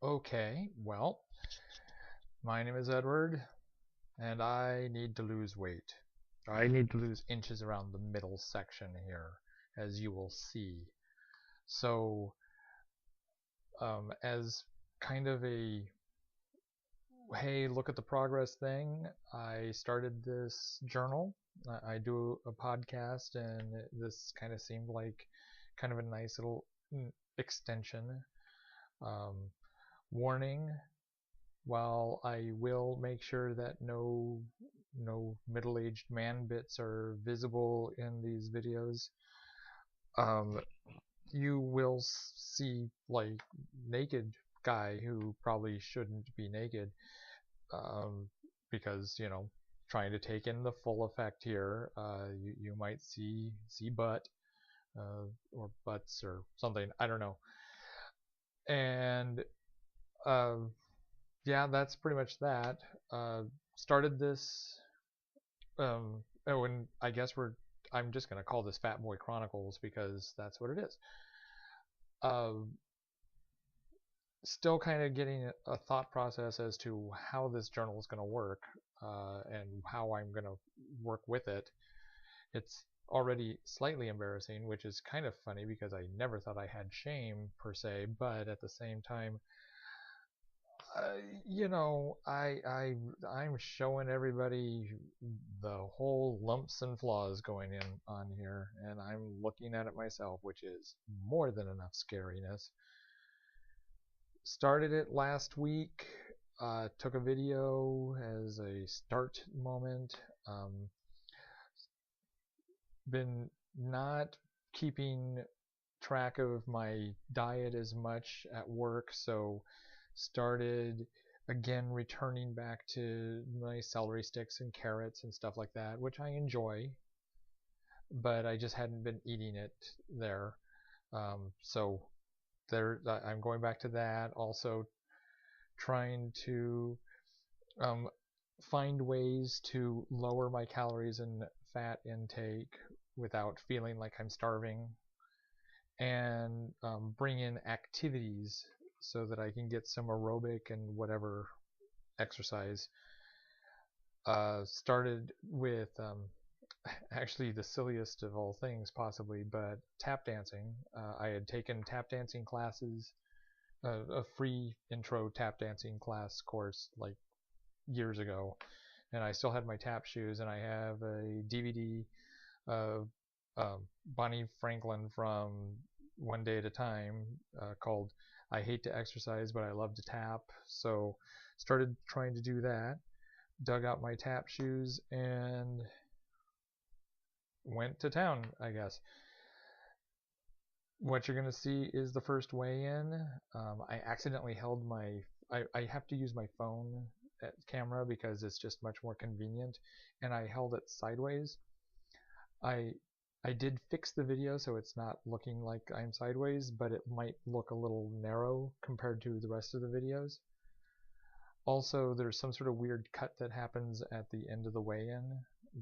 Okay, well, my name is Edward, and I need to lose weight. I need to lose inches around the middle section here, as you will see. So, as kind of a hey, look at the progress thing, I started this journal. I do a podcast, and this kind of seemed like kind of a nice little extension. Um, Warning, while I will make sure that no middle-aged man bits are visible in these videos, um, you will see like naked guy who probably shouldn't be naked, um, because trying to take in the full effect here. You might see butt, or butts or something. I don't know. And uh, yeah, that's pretty much that. Started this. Oh, and I guess I'm just gonna call this Fatboy Chronicles because that's what it is. Uh, Still kind of getting a thought process as to how this journal is gonna work, and how I'm gonna work with it. It's already slightly embarrassing, which is kind of funny because I never thought I had shame per se, but at the same time, I'm showing everybody the whole lumps and flaws going in on here, and I'm looking at it myself, which is more than enough scariness. Started it last week. Took a video as a start moment. Been not keeping track of my diet as much at work, so started again returning back to my celery sticks and carrots and stuff like that, which I enjoy, but I just hadn't been eating it there. So I'm going back to that. Also trying to find ways to lower my calories and fat intake without feeling like I'm starving, and bring in activities so that I can get some aerobic and whatever exercise. Started with actually the silliest of all things possibly, but tap dancing. I had taken tap dancing classes, a free intro tap dancing class course like years ago, and I still had my tap shoes, and I have a DVD of Bonnie Franklin from One Day at a Time, called I Hate to Exercise But I Love to Tap. So started trying to do that, dug out my tap shoes, and went to town, I guess. What you're going to see is the first weigh-in. I accidentally held I have to use my phone camera because it's just much more convenient, and I held it sideways. I I did fix the video so it's not looking like I'm sideways, but it might look a little narrow compared to the rest of the videos. Also, there's some sort of weird cut that happens at the end of the weigh-in,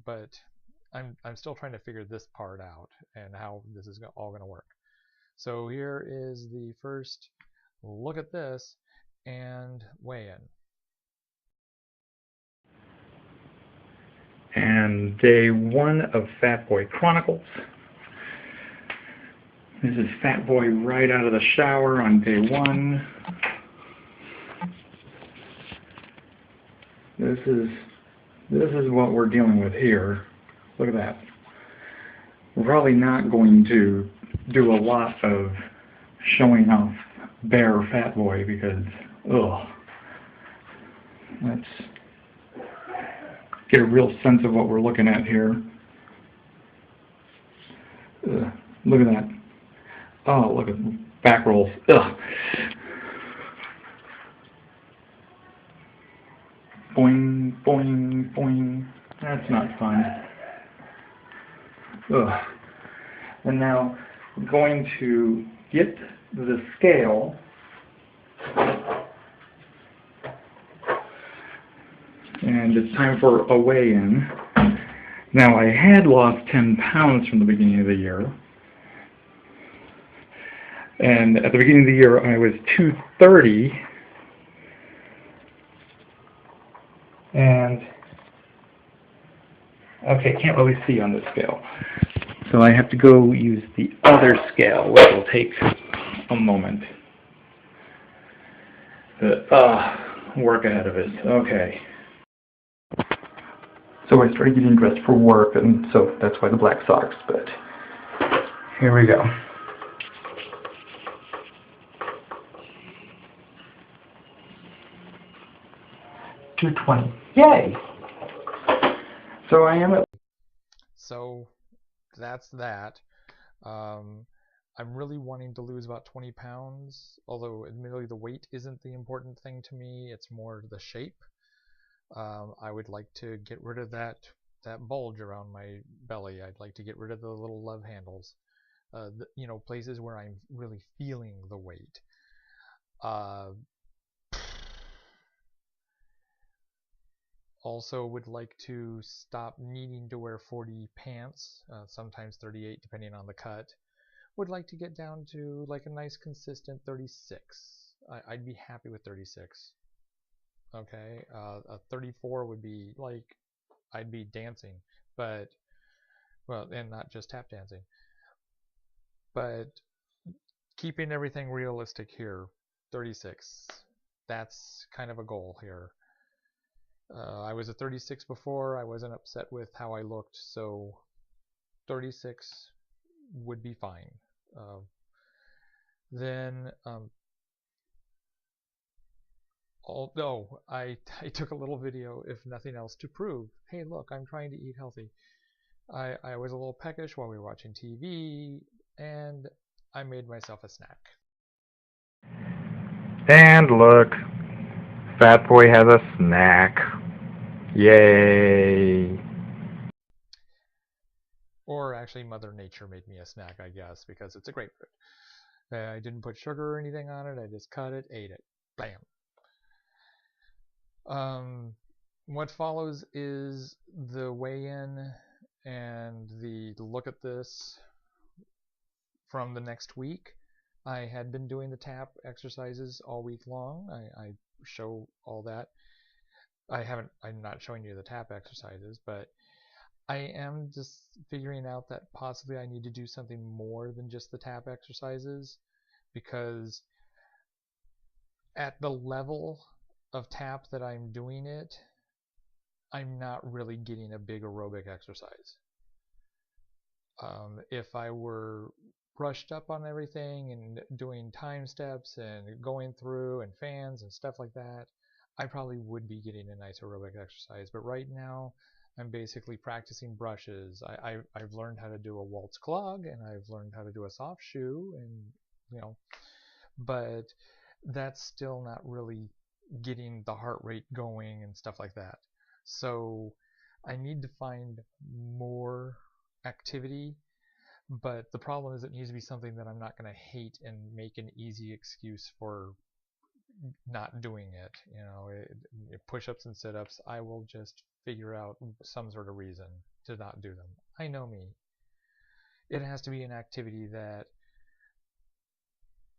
but I'm still trying to figure this part out and how this is all going to work. So here is the first look at this and weigh-in. And day one of Fatboy Chronicles. This is Fatboy right out of the shower on day one. This is what we're dealing with here. Look at that. We're probably not going to do a lot of showing off bare Fatboy because, ugh. Let's get a real sense of what we're looking at here. Look at that. Oh, look at back rolls. Ugh. Boing, boing, boing. That's not fun. Ugh. And now we're going to get the scale. And it's time for a weigh-in. Now, I had lost 10 pounds from the beginning of the year. And at the beginning of the year, I was 230. And okay, can't really see on this scale. So I have to go use the other scale, which will take a moment. The work ahead of it. Okay. So I started getting dressed for work, and so that's why the black socks, but here we go. 220. Yay! So I am at... So that's that. I'm really wanting to lose about 20 pounds, although admittedly the weight isn't the important thing to me, it's more the shape. I would like to get rid of that bulge around my belly. I'd like to get rid of the little love handles. Places where I'm really feeling the weight. Also would like to stop needing to wear 40 pants, sometimes 38 depending on the cut. Would like to get down to like a nice consistent 36. I'd be happy with 36. Okay, a 34 would be like, I'd be dancing, but, well, and not just tap dancing. But keeping everything realistic here, 36. That's kind of a goal here. I was a 36 before, I wasn't upset with how I looked, so 36 would be fine. Then, although I took a little video, if nothing else, to prove, hey look, I'm trying to eat healthy. I was a little peckish while we were watching TV, and I made myself a snack. And look, Fatboy has a snack. Yay! Or actually, Mother Nature made me a snack, I guess, because it's a grapefruit. I didn't put sugar or anything on it, I just cut it, ate it. Bam! What follows is the weigh-in and the look at this from the next week. I had been doing the tap exercises all week long. I show all that. I'm not showing you the tap exercises, but I am just figuring out that possibly I need to do something more than just the tap exercises, because at the level of tap that I'm doing it, I'm not really getting a big aerobic exercise. If I were brushed up on everything and doing time steps and going through and fans and stuff like that, I probably would be getting a nice aerobic exercise. But right now, I'm basically practicing brushes. I've learned how to do a waltz clog, and I've learned how to do a soft shoe, and but that's still not really getting the heart rate going and stuff like that. So I need to find more activity, but the problem is it needs to be something that I'm not going to hate and make an easy excuse for not doing it. Push-ups and sit-ups, I will just figure out some sort of reason to not do them. I know me. It has to be an activity that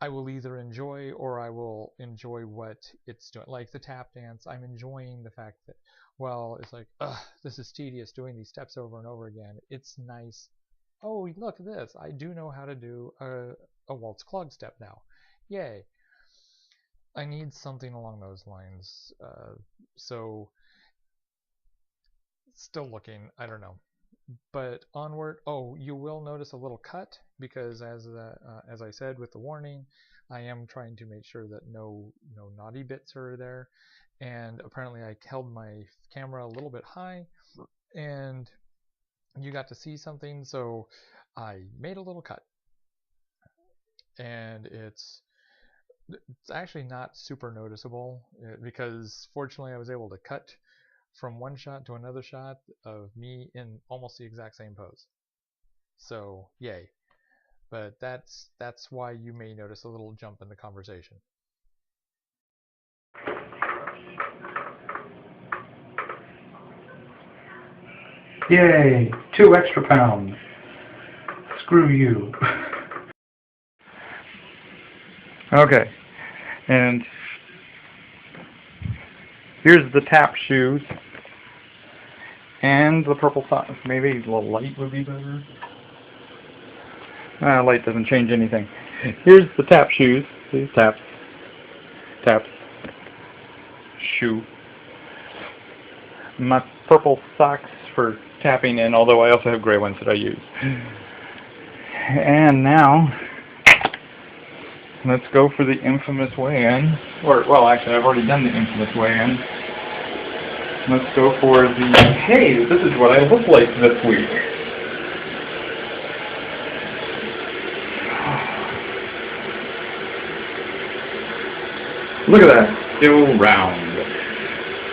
I will either enjoy, or I will enjoy what it's doing. Like the tap dance, I'm enjoying the fact that, well, it's like, this is tedious doing these steps over and over again. It's nice. Oh, look at this. I do know how to do a waltz clog step now. Yay. I need something along those lines. So, still looking. I don't know. But onward. Oh, you will notice a little cut, because as I said with the warning, I am trying to make sure that no naughty bits are there. And apparently I held my camera a little bit high, and you got to see something, so I made a little cut. And it's actually not super noticeable, because fortunately I was able to cut from one shot to another shot of me in almost the exact same pose. So, yay. But that's why you may notice a little jump in the conversation. Yay! 2 extra pounds. Screw you. Okay. And here's the tap shoes. And the purple socks. Maybe the light would be better. Light doesn't change anything. Here's the tap shoes. These taps. Taps. Shoe. My purple socks for tapping in, although I also have gray ones that I use. And now, let's go for the infamous weigh-in. Or, well, actually, I've already done the infamous weigh-in. Let's go for the, hey, this is what I look like this week. Look at that, still round.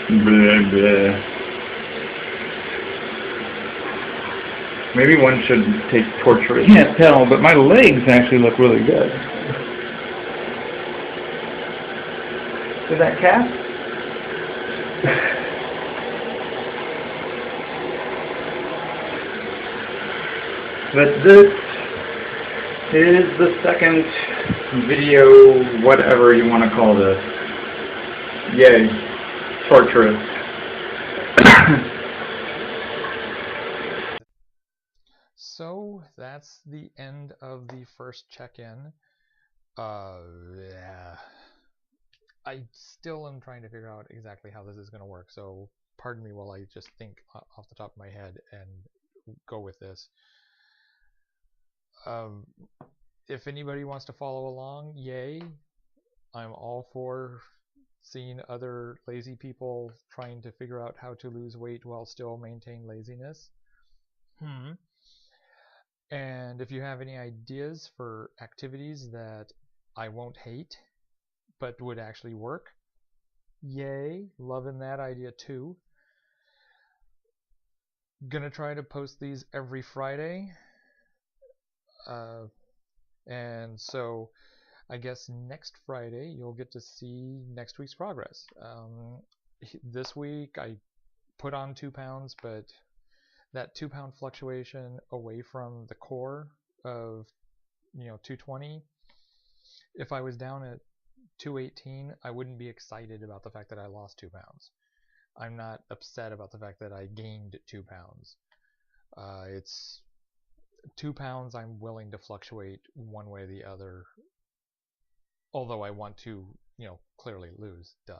Blah, blah. Maybe one should take torture. I can't tell, but my legs actually look really good. See that cat? But this is the second video, whatever you want to call this. Yay. Torturous. So that's the end of the first check-in. Yeah. I still am trying to figure out exactly how this is going to work, so pardon me while I just think off the top of my head and go with this. If anybody wants to follow along, yay. I'm all for seeing other lazy people trying to figure out how to lose weight while still maintain laziness. And if you have any ideas for activities that I won't hate but would actually work, yay, loving that idea too. Gonna try to post these every Friday. And so I guess next Friday you'll get to see next week's progress. This week I put on 2 pounds, but that 2 pound fluctuation away from the core of 220, if I was down at 218, I wouldn't be excited about the fact that I lost 2 pounds. I'm not upset about the fact that I gained 2 pounds. It's 2 pounds I'm willing to fluctuate one way or the other, although I want to, clearly lose, duh.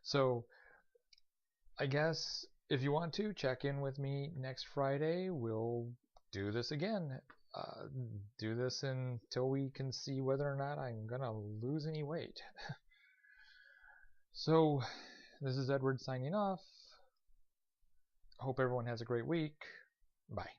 So I guess if you want to, check in with me next Friday. We'll do this again. Do this until we can see whether or not I'm gonna lose any weight. So, this is Edward signing off. Hope everyone has a great week. Bye.